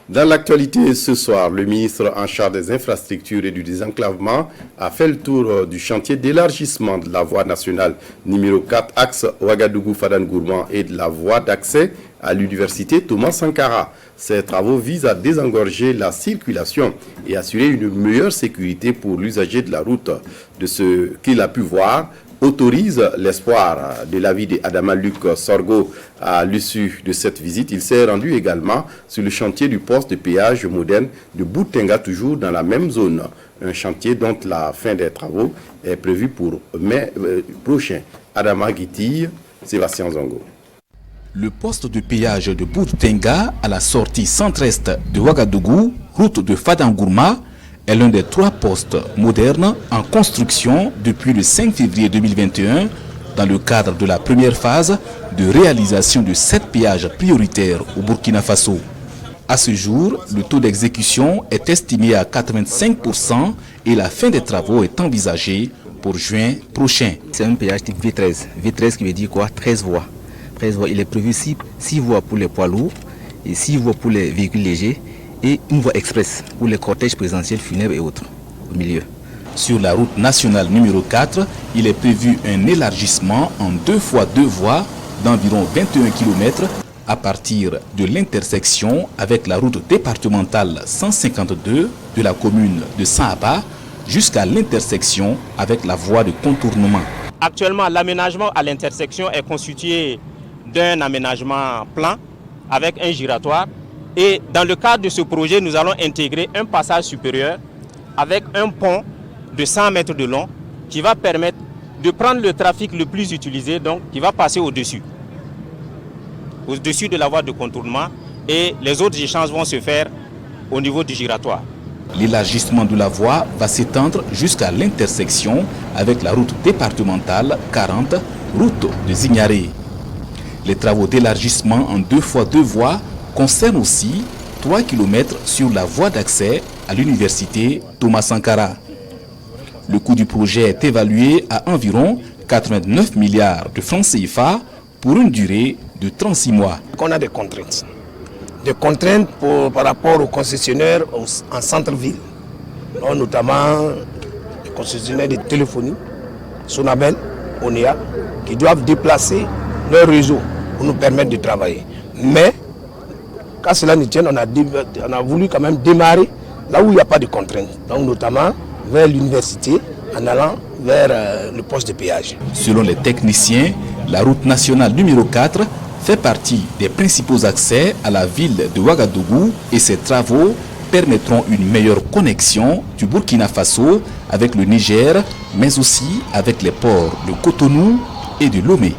Dans l'actualité ce soir, le ministre en charge des infrastructures et du désenclavement a fait le tour du chantier d'élargissement de la voie nationale numéro 4, axe Ouagadougou-Fadane-Gourma et de la voie d'accès à l'université Thomas Sankara. Ces travaux visent à désengorger la circulation et assurer une meilleure sécurité pour l'usager de la route. De ce qu'il a pu voir, autorise l'espoir de l'avis d'Adama Luc Sorgho à l'issue de cette visite. Il s'est rendu également sur le chantier du poste de péage moderne de Boutenga, toujours dans la même zone. Un chantier dont la fin des travaux est prévue pour mai prochain. Adama Guitille, Sébastien Zongo. Le poste de péage de Boutenga à la sortie centre-est de Ouagadougou, route de Fadane-Gourma, est l'un des 3 postes modernes en construction depuis le 5 février 2021 dans le cadre de la première phase de réalisation de 7 péages prioritaires au Burkina Faso. À ce jour, le taux d'exécution est estimé à 85% et la fin des travaux est envisagée pour juin prochain. C'est un péage type V13. V13 qui veut dire quoi? 13 voies. 13 voies. Il est prévu 6 voies pour les poids lourds et 6 voies pour les véhicules légers, et une voie express pour les cortèges présidentiels, funèbres et autres au milieu. Sur la route nationale numéro 4, il est prévu un élargissement en 2 fois 2 voies d'environ 21 km à partir de l'intersection avec la route départementale 152 de la commune de Saaba jusqu'à l'intersection avec la voie de contournement. Actuellement, l'aménagement à l'intersection est constitué d'un aménagement plan avec un giratoire. Et dans le cadre de ce projet, nous allons intégrer un passage supérieur avec un pont de 100 mètres de long qui va permettre de prendre le trafic le plus utilisé, donc qui va passer au-dessus de la voie de contournement, et les autres échanges vont se faire au niveau du giratoire. L'élargissement de la voie va s'étendre jusqu'à l'intersection avec la route départementale 40, route de Zignaré. Les travaux d'élargissement en 2 fois 2 voies concerne aussi 3 km sur la voie d'accès à l'université Thomas Sankara. Le coût du projet est évalué à environ 89 milliards de francs CFA pour une durée de 36 mois. On a des contraintes. Des contraintes par rapport aux concessionnaires en centre-ville, notamment les concessionnaires de téléphonie, Sonabel, Onea, qui doivent déplacer leur réseau pour nous permettre de travailler. Mais quand cela nous tient, on a voulu quand même démarrer là où il n'y a pas de contraintes, donc notamment vers l'université en allant vers le poste de péage. Selon les techniciens, la route nationale numéro 4 fait partie des principaux accès à la ville de Ouagadougou et ces travaux permettront une meilleure connexion du Burkina Faso avec le Niger, mais aussi avec les ports de Cotonou et de Lomé.